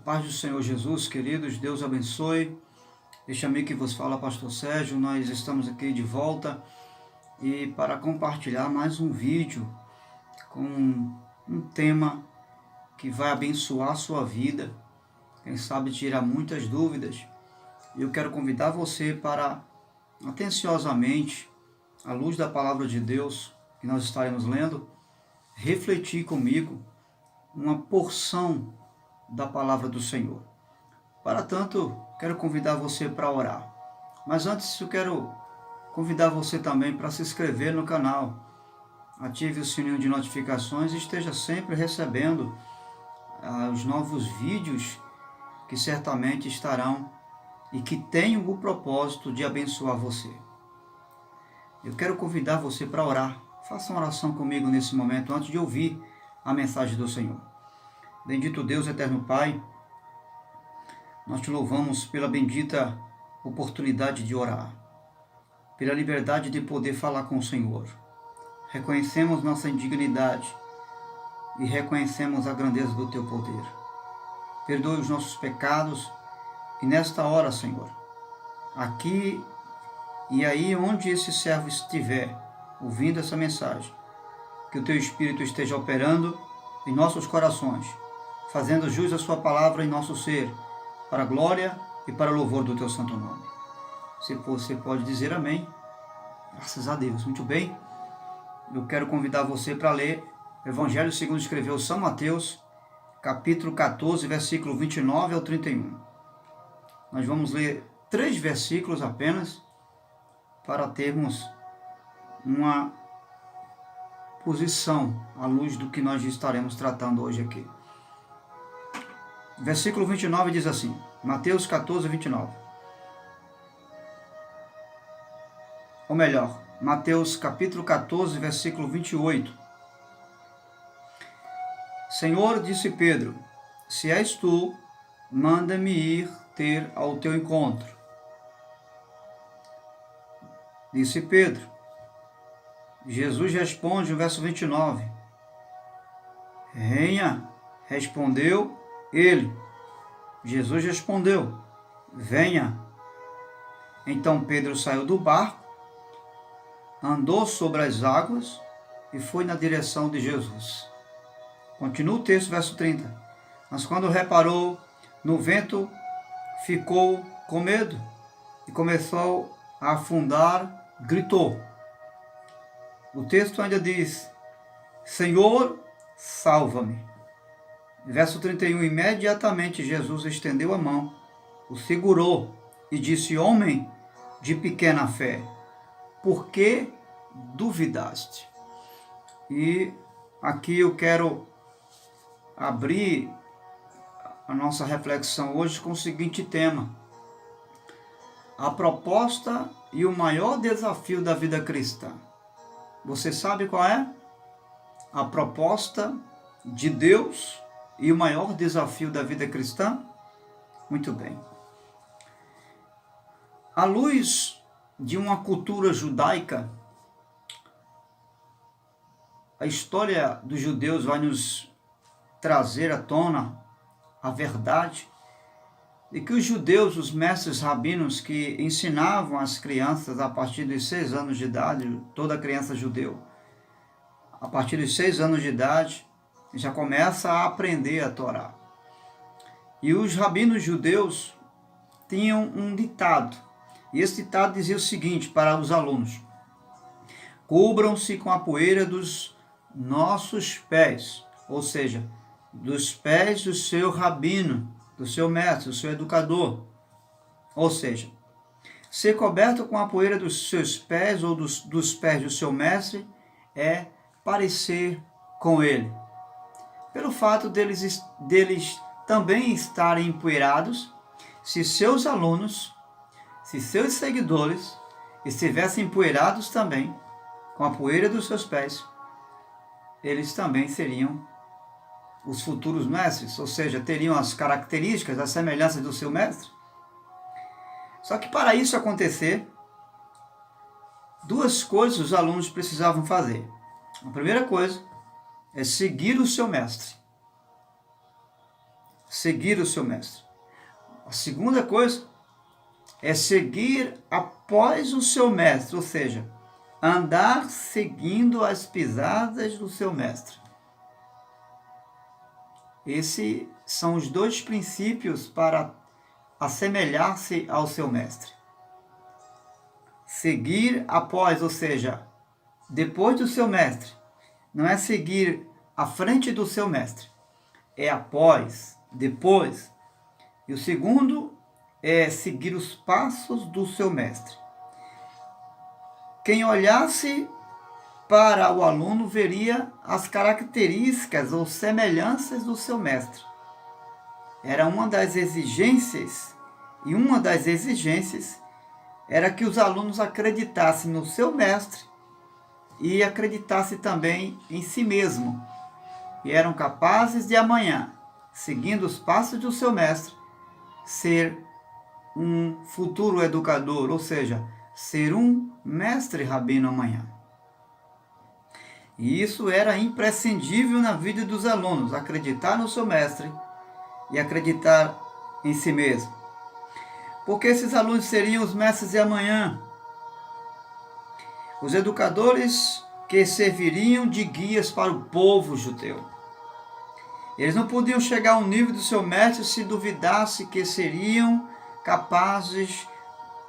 Paz do Senhor Jesus, queridos, Deus abençoe. Este amigo que vos fala, Pastor Sérgio, nós estamos aqui de volta e para compartilhar mais um vídeo com um tema que vai abençoar a sua vida, quem sabe tirar muitas dúvidas. Eu quero convidar você para, atenciosamente, à luz da palavra de Deus que nós estaremos lendo, refletir comigo uma porção da palavra do Senhor. Para tanto, quero convidar você para orar. Mas antes, eu quero convidar você também para se inscrever no canal. Ative o sininho de notificações e esteja sempre recebendo os novos vídeos que certamente estarão e que tenham o propósito de abençoar você. Eu quero convidar você para orar. Faça uma oração comigo nesse momento, antes de ouvir a mensagem do Senhor. Bendito Deus, eterno Pai, nós te louvamos pela bendita oportunidade de orar, pela liberdade de poder falar com o Senhor. Reconhecemos nossa indignidade e reconhecemos a grandeza do teu poder. Perdoe os nossos pecados e nesta hora, Senhor, aqui e aí onde esse servo estiver ouvindo essa mensagem, que o teu Espírito esteja operando em nossos corações, fazendo jus à sua palavra em nosso ser, para a glória e para o louvor do teu santo nome. Se você pode dizer amém, graças a Deus. Muito bem, eu quero convidar você para ler o Evangelho segundo escreveu São Mateus, capítulo 14, versículo 29 ao 31. Nós vamos ler 3 versículos apenas, para termos uma posição à luz do que nós estaremos tratando hoje aqui. Versículo 29 diz assim, Mateus 14, 29. Ou melhor, Mateus capítulo 14, versículo 28. Senhor, disse Pedro, se és tu, manda-me ir ter ao teu encontro. Disse Pedro. Jesus responde no verso 29. Venha, respondeu ele. Jesus respondeu, venha. Então Pedro saiu do barco, andou sobre as águas e foi na direção de Jesus. Continua o texto, verso 30. Mas quando reparou no vento, ficou com medo e começou a afundar, gritou. O texto ainda diz, Senhor, salva-me. Verso 31, imediatamente Jesus estendeu a mão, o segurou e disse, homem de pequena fé, por que duvidaste? E aqui eu quero abrir a nossa reflexão hoje com o seguinte tema, a proposta e o maior desafio da vida cristã. Você sabe qual é? A proposta de Deus e o maior desafio da vida cristã? Muito bem. À luz de uma cultura judaica, a história dos judeus vai nos trazer à tona a verdade de que os judeus, os mestres rabinos que ensinavam as crianças a partir dos 6 anos de idade, toda criança judeu, a partir dos 6 anos de idade, já começa a aprender a Torá. E os rabinos judeus tinham um ditado, e esse ditado dizia o seguinte para os alunos, cubram-se com a poeira dos nossos pés, ou seja, dos pés do seu rabino, do seu mestre, do seu educador. Ou seja, ser coberto com a poeira dos seus pés ou dos pés do seu mestre é parecer com ele. Pelo fato deles também estarem empoeirados, se seus alunos, se seus seguidores estivessem empoeirados também, com a poeira dos seus pés, eles também seriam os futuros mestres, ou seja, teriam as características, as semelhanças do seu mestre. Só que para isso acontecer, 2 coisas os alunos precisavam fazer. A primeira coisa é seguir o seu mestre. seguir o seu mestre. A segunda coisa é seguir após o seu mestre, ou seja, andar seguindo as pisadas do seu mestre. Esses são os dois princípios para assemelhar-se ao seu mestre. Seguir após, ou seja, depois do seu mestre. Não é seguir à frente do seu mestre. É após, depois. E o segundo é seguir os passos do seu mestre. Quem olhasse para o aluno veria as características ou semelhanças do seu mestre. Era uma das exigências, e uma das exigências era que os alunos acreditassem no seu mestre e acreditassem também em si mesmo. E eram capazes de amanhã, seguindo os passos do seu mestre, ser um futuro educador, ou seja, ser um mestre rabino amanhã. E isso era imprescindível na vida dos alunos, acreditar no seu mestre e acreditar em si mesmo. Porque esses alunos seriam os mestres de amanhã, os educadores que serviriam de guias para o povo judeu. Eles não podiam chegar ao nível do seu mestre se duvidasse que seriam capazes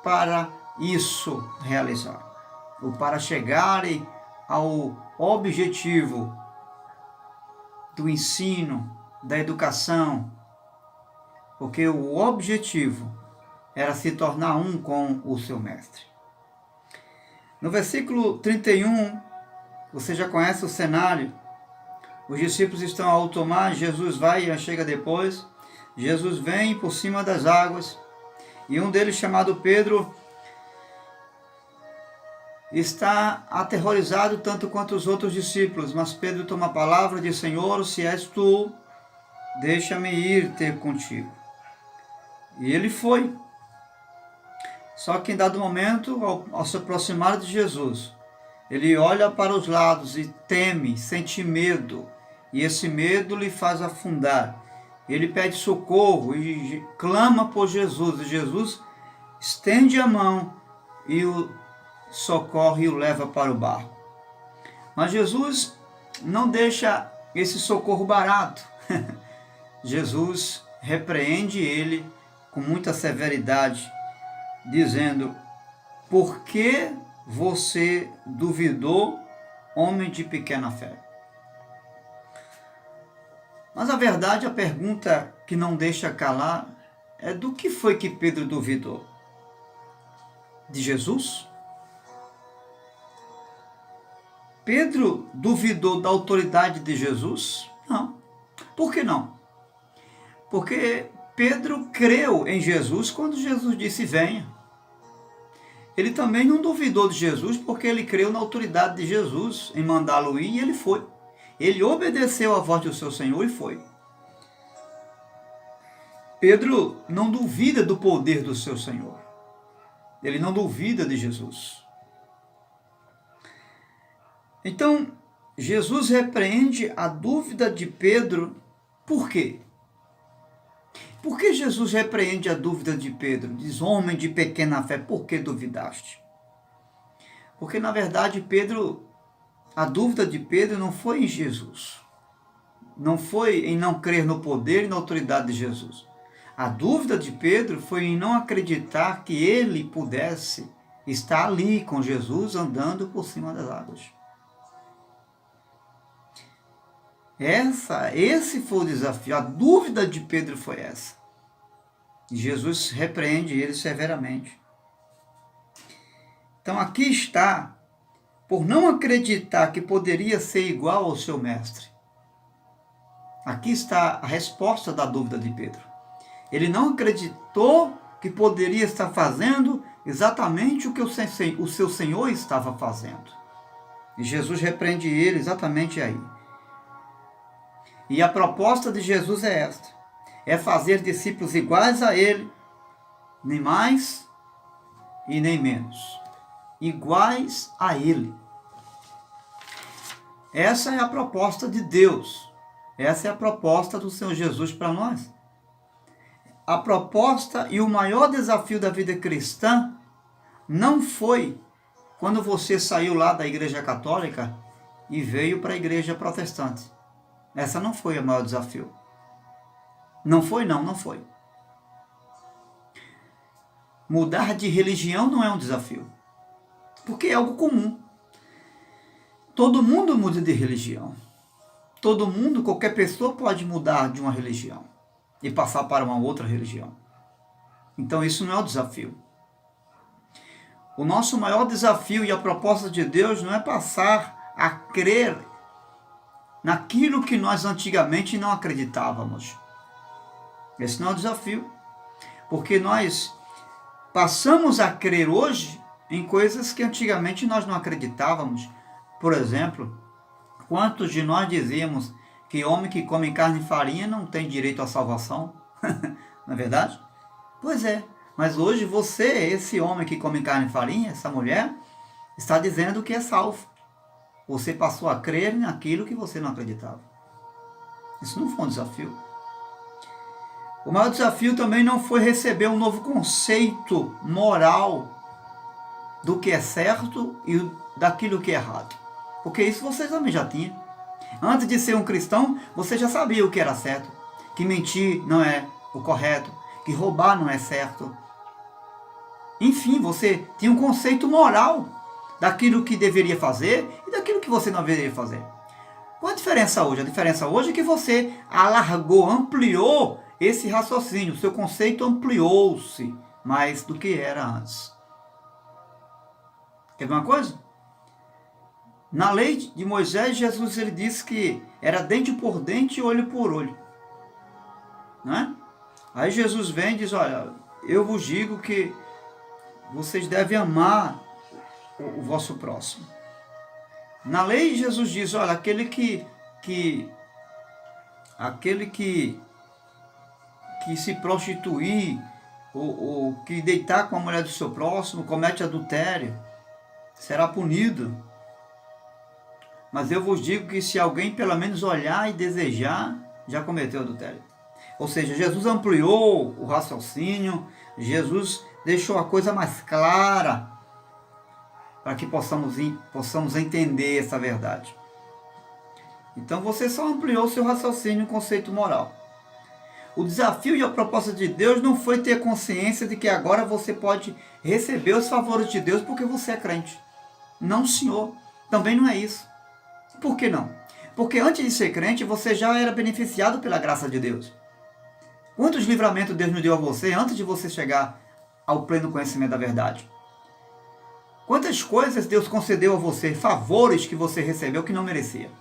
para isso realizar, ou para chegarem ao objetivo do ensino, da educação, porque o objetivo era se tornar um com o seu mestre. No versículo 31, você já conhece o cenário. Os discípulos estão ao alto mar, Jesus vai e chega depois. Jesus vem por cima das águas e um deles, chamado Pedro, está aterrorizado tanto quanto os outros discípulos. Mas Pedro toma a palavra e diz: Senhor, se és tu, deixa-me ir ter contigo. E ele foi. Só que em dado momento, ao se aproximar de Jesus, ele olha para os lados e teme, sente medo. E esse medo lhe faz afundar. Ele pede socorro e clama por Jesus. E Jesus estende a mão e o socorre e o leva para o barco. Mas Jesus não deixa esse socorro barato. Jesus repreende ele com muita severidade, dizendo: por que você duvidou, homem de pequena fé? Mas a verdade, a pergunta que não deixa calar, é do que foi que Pedro duvidou? De Jesus? Pedro duvidou da autoridade de Jesus? Não. Por que não? Porque Pedro creu em Jesus quando Jesus disse: venha. Ele também não duvidou de Jesus porque ele creu na autoridade de Jesus em mandá-lo ir, e ele foi. Ele obedeceu à voz do seu Senhor e foi. Pedro não duvida do poder do seu Senhor. Ele não duvida de Jesus. Então, Jesus repreende a dúvida de Pedro. Por quê? Por que Jesus repreende a dúvida de Pedro? Diz: homem de pequena fé, por que duvidaste? Porque, na verdade, a dúvida de Pedro não foi em Jesus. Não foi em não crer no poder e na autoridade de Jesus. A dúvida de Pedro foi em não acreditar que ele pudesse estar ali com Jesus andando por cima das águas. Esse foi o desafio. A dúvida de Pedro foi essa. E Jesus repreende ele severamente. Então aqui está, por não acreditar que poderia ser igual ao seu mestre. Aqui está a resposta da dúvida de Pedro. Ele não acreditou que poderia estar fazendo exatamente o que o seu Senhor estava fazendo. E Jesus repreende ele exatamente aí. E a proposta de Jesus é esta: é fazer discípulos iguais a ele, nem mais e nem menos. Iguais a ele. Essa é a proposta de Deus. Essa é a proposta do Senhor Jesus para nós. a proposta e o maior desafio da vida cristã não foi quando você saiu lá da igreja católica e veio para a igreja protestante. Essa não foi o maior desafio. Não foi, não foi. Mudar de religião não é um desafio, porque é algo comum. Todo mundo muda de religião. Todo mundo, qualquer pessoa pode mudar de uma religião e passar para uma outra religião. Então isso não é o desafio. O nosso maior desafio e a proposta de Deus não é passar a crer naquilo que nós antigamente não acreditávamos. Esse não é o desafio. Porque nós passamos a crer hoje em coisas que antigamente nós não acreditávamos. Por exemplo, quantos de nós dizíamos que homem que come carne e farinha não tem direito à salvação? Não é verdade? Pois é. Mas hoje você, esse homem que come carne e farinha, essa mulher, está dizendo que é salvo. Você passou a crer naquilo que você não acreditava. Isso não foi um desafio. O maior desafio também não foi receber um novo conceito moral do que é certo e daquilo que é errado. Porque isso você também já tinha. Antes de ser um cristão, você já sabia o que era certo. Que mentir não é o correto. Que roubar não é certo. Enfim, você tinha um conceito moral daquilo que deveria fazer e daquilo que você não deveria fazer. Qual a diferença hoje? A diferença hoje é que você alargou, ampliou esse raciocínio. O seu conceito ampliou-se mais do que era antes. Quer ver uma coisa? Na lei de Moisés, Jesus ele disse que era dente por dente e olho por olho. Né? Aí Jesus vem e diz, olha, eu vos digo que vocês devem amar o vosso próximo. Na lei, Jesus diz, olha, aquele que se prostituir ou que deitar com a mulher do seu próximo, comete adultério, será punido. Mas eu vos digo que se alguém pelo menos olhar e desejar, já cometeu adultério. Ou seja, Jesus ampliou o raciocínio, Jesus deixou a coisa mais clara para que possamos entender essa verdade. Então você só ampliou seu raciocínio e conceito moral. O desafio e a proposta de Deus não foi ter consciência de que agora você pode receber os favores de Deus porque você é crente. Não, senhor. Também não é isso. Por que não? Porque antes de ser crente, você já era beneficiado pela graça de Deus. Quantos livramentos Deus nos deu a você antes de você chegar ao pleno conhecimento da verdade? Quantas coisas Deus concedeu a você, favores que você recebeu que não merecia.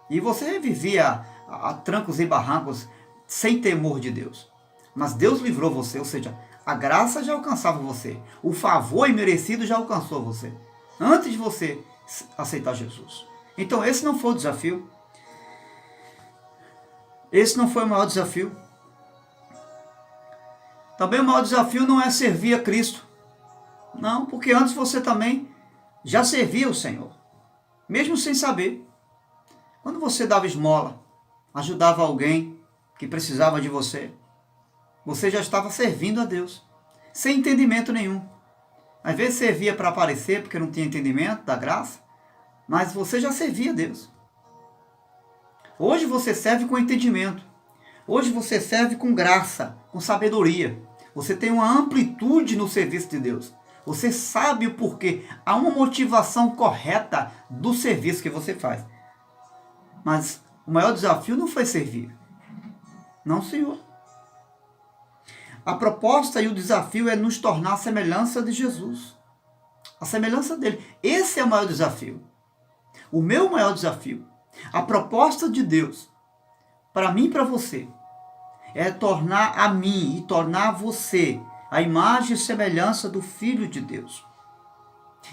E você vivia a trancos e barrancos sem temor de Deus. Mas Deus livrou você, ou seja, a graça já alcançava você. O favor imerecido já alcançou você. Antes de você aceitar Jesus. Então esse não foi o desafio. Esse não foi o maior desafio. Também o maior desafio não é servir a Cristo. Não, porque antes você também já servia o Senhor. Mesmo sem saber. Quando você dava esmola, ajudava alguém que precisava de você, você já estava servindo a Deus. Sem entendimento nenhum. Às vezes servia para aparecer, porque não tinha entendimento da graça. Mas você já servia a Deus. Hoje você serve com entendimento. Hoje você serve com graça, com sabedoria. Você tem uma amplitude no serviço de Deus. Você sabe o porquê. Há uma motivação correta do serviço que você faz. Mas o maior desafio não foi servir. Não, Senhor. A proposta e o desafio é nos tornar a semelhança de Jesus. A semelhança dele. Esse é o maior desafio. O meu maior desafio. A proposta de Deus para mim e para você é tornar a mim e tornar a você a imagem e semelhança do Filho de Deus.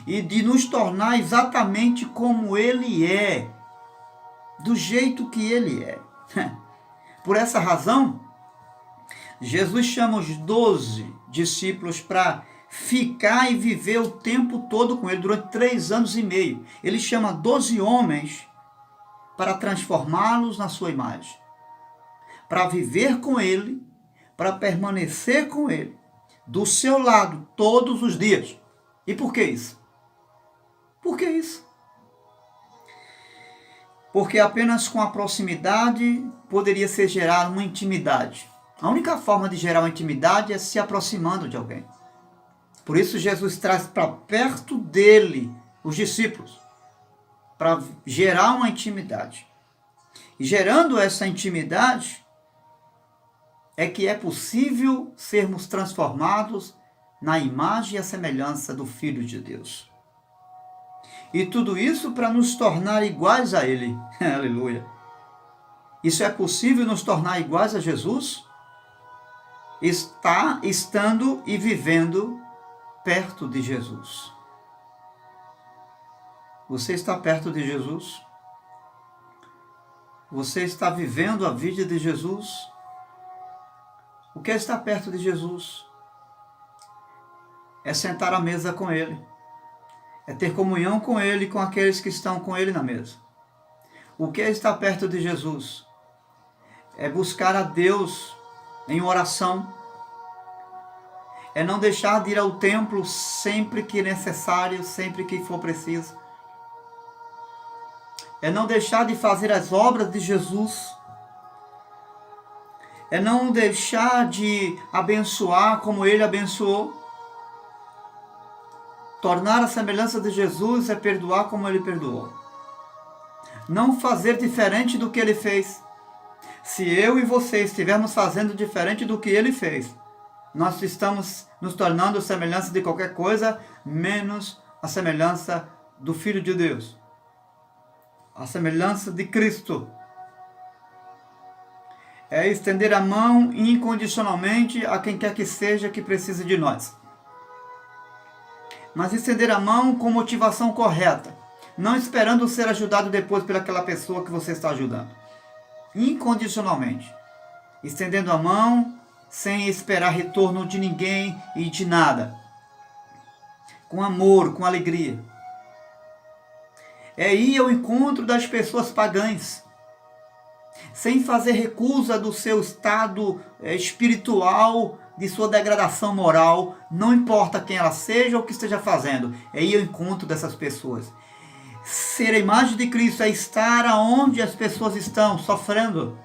E de nos tornar exatamente como Ele é. Do jeito que Ele é. Por essa razão, Jesus chama os 12 discípulos para ficar e viver o tempo todo com Ele, durante 3 anos e meio. Ele chama 12 homens para transformá-los na sua imagem. Para viver com Ele, para permanecer com Ele, do seu lado, todos os dias. E por que isso? Por que isso? Porque apenas com a proximidade poderia ser gerada uma intimidade. A única forma de gerar uma intimidade é se aproximando de alguém. Por isso Jesus traz para perto dele os discípulos, para gerar uma intimidade. E gerando essa intimidade, é que é possível sermos transformados na imagem e a semelhança do Filho de Deus. E tudo isso para nos tornar iguais a Ele. Aleluia. Isso é possível nos tornar iguais a Jesus? Estando e vivendo perto de Jesus. Você está perto de Jesus? Você está vivendo a vida de Jesus? O que é estar perto de Jesus? É sentar à mesa com Ele. É ter comunhão com Ele e com aqueles que estão com Ele na mesa. O que é estar perto de Jesus? É buscar a Deus em oração. É não deixar de ir ao templo sempre que necessário, sempre que for preciso. É não deixar de fazer as obras de Jesus. É não deixar de abençoar como Ele abençoou. Tornar a semelhança de Jesus é perdoar como Ele perdoou. Não fazer diferente do que Ele fez. Se eu e você estivermos fazendo diferente do que Ele fez, nós estamos nos tornando a semelhança de qualquer coisa, menos a semelhança do Filho de Deus. A semelhança de Cristo. É estender a mão incondicionalmente a quem quer que seja que precise de nós. Mas estender a mão com motivação correta, não esperando ser ajudado depois pelaquela pessoa que você está ajudando. Incondicionalmente. Estendendo a mão sem esperar retorno de ninguém e de nada. Com amor, com alegria. É ir ao encontro das pessoas pagãs. Sem fazer recusa do seu estado espiritual, de sua degradação moral, não importa quem ela seja ou o que esteja fazendo, é ir ao encontro dessas pessoas. Ser a imagem de Cristo é estar aonde as pessoas estão, sofrendo.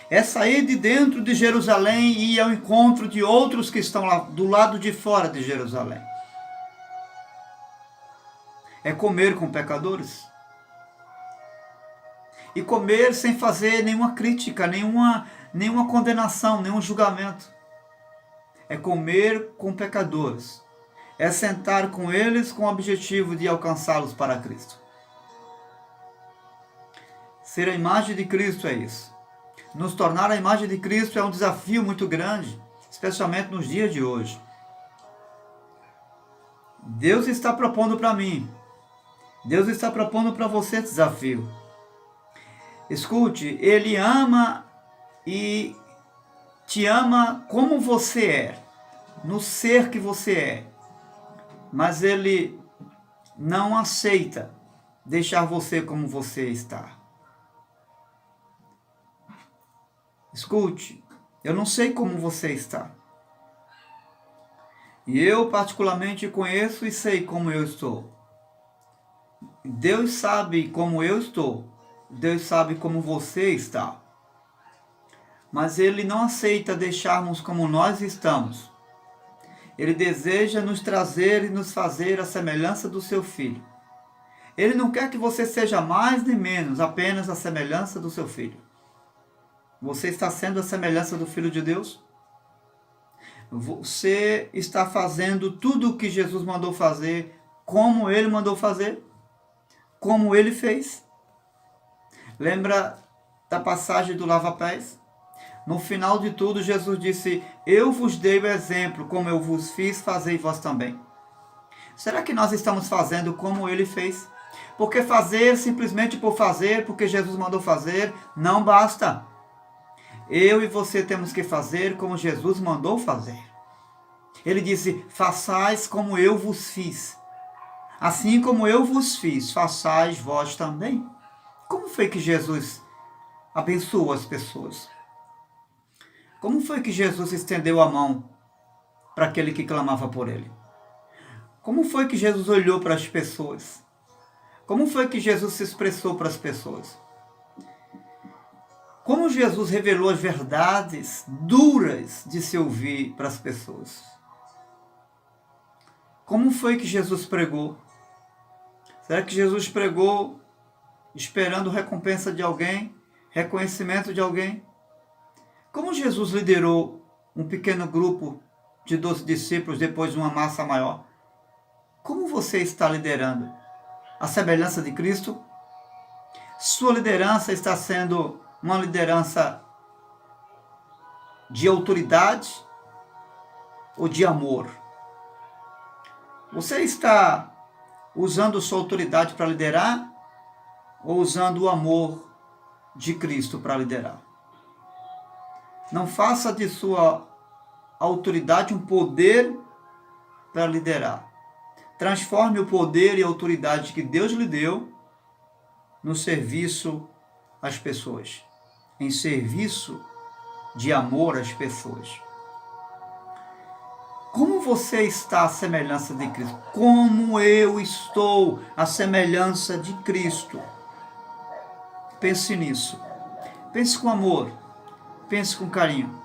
É sair de dentro de Jerusalém e ir ao encontro de outros que estão lá do lado de fora de Jerusalém. É comer com pecadores. E comer sem fazer nenhuma crítica, nenhuma condenação, nenhum julgamento. É comer com pecadores. É sentar com eles com o objetivo de alcançá-los para Cristo. Ser a imagem de Cristo é isso. Nos tornar a imagem de Cristo é um desafio muito grande, especialmente nos dias de hoje. Deus está propondo para mim. Deus está propondo para você esse desafio. Escute, Ele ama e te ama como você é, no ser que você é. Mas Ele não aceita deixar você como você está. Escute, eu não sei como você está. E eu particularmente conheço e sei como eu estou. Deus sabe como eu estou. Deus sabe como você está. Mas Ele não aceita deixarmos como nós estamos. Ele deseja nos trazer e nos fazer a semelhança do seu Filho. Ele não quer que você seja mais nem menos, apenas a semelhança do seu Filho. Você está sendo a semelhança do Filho de Deus? Você está fazendo tudo o que Jesus mandou fazer, como Ele mandou fazer? Como Ele fez? Lembra da passagem do lava-pés? No final de tudo, Jesus disse: eu vos dei o exemplo, como eu vos fiz, fazei vós também. Será que nós estamos fazendo como Ele fez? Porque fazer simplesmente por fazer, porque Jesus mandou fazer, não basta. Eu e você temos que fazer como Jesus mandou fazer. Ele disse: façais como eu vos fiz. Assim como eu vos fiz, façais vós também. Como foi que Jesus abençoou as pessoas? Como foi que Jesus estendeu a mão para aquele que clamava por ele? Como foi que Jesus olhou para as pessoas? Como foi que Jesus se expressou para as pessoas? Como Jesus revelou as verdades duras de se ouvir para as pessoas? Como foi que Jesus pregou? Será que Jesus pregou esperando recompensa de alguém? Reconhecimento de alguém? Como Jesus liderou um pequeno grupo de 12 discípulos depois de uma massa maior? Como você está liderando? A semelhança de Cristo? Sua liderança está sendo uma liderança de autoridade ou de amor? Você está usando sua autoridade para liderar ou usando o amor de Cristo para liderar? Não faça de sua autoridade um poder para liderar. Transforme o poder e a autoridade que Deus lhe deu no serviço às pessoas, em serviço de amor às pessoas. Como você está à semelhança de Cristo? Como eu estou à semelhança de Cristo? Pense nisso. Pense com amor. Pense com carinho.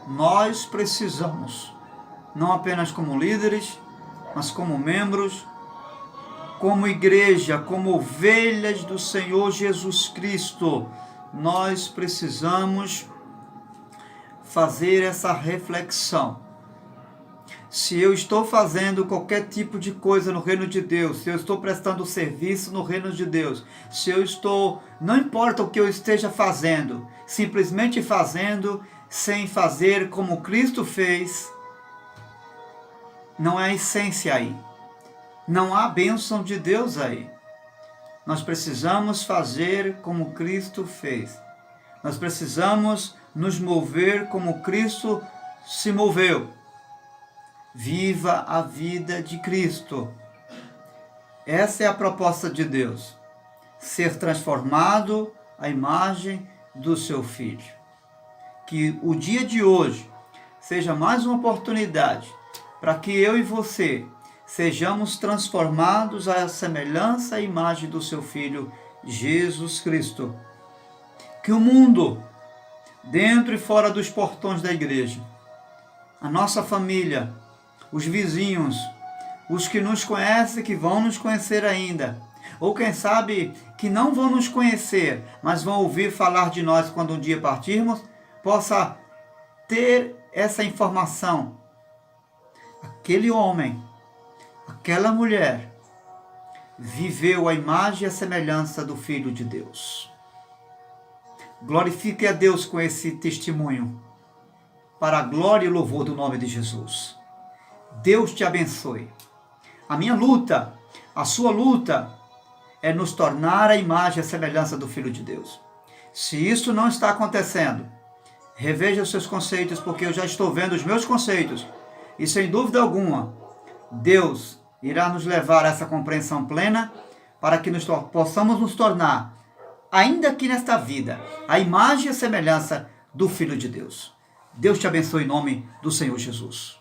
Nós precisamos, não apenas como líderes, mas como membros, como igreja, como ovelhas do Senhor Jesus Cristo, nós precisamos fazer essa reflexão. Se eu estou fazendo qualquer tipo de coisa no reino de Deus, se eu estou prestando serviço no reino de Deus, não importa o que eu esteja fazendo, simplesmente fazendo sem fazer como Cristo fez, não há essência aí. Não há bênção de Deus aí. Nós precisamos fazer como Cristo fez. Nós precisamos nos mover como Cristo se moveu. Viva a vida de Cristo. Essa é a proposta de Deus. Ser transformado à imagem do seu Filho. Que o dia de hoje seja mais uma oportunidade para que eu e você sejamos transformados à semelhança e imagem do seu Filho, Jesus Cristo. Que o mundo, dentro e fora dos portões da igreja, a nossa família, os vizinhos, os que nos conhecem, que vão nos conhecer ainda, ou quem sabe que não vão nos conhecer, mas vão ouvir falar de nós quando um dia partirmos, possa ter essa informação. Aquele homem, aquela mulher, viveu a imagem e a semelhança do Filho de Deus. Glorifique a Deus com esse testemunho, para a glória e louvor do nome de Jesus. Deus te abençoe. A minha luta, a sua luta, é nos tornar a imagem e a semelhança do Filho de Deus. Se isso não está acontecendo, reveja os seus conceitos, porque eu já estou vendo os meus conceitos. E sem dúvida alguma, Deus irá nos levar a essa compreensão plena para que possamos nos tornar, ainda aqui nesta vida, a imagem e a semelhança do Filho de Deus. Deus te abençoe em nome do Senhor Jesus.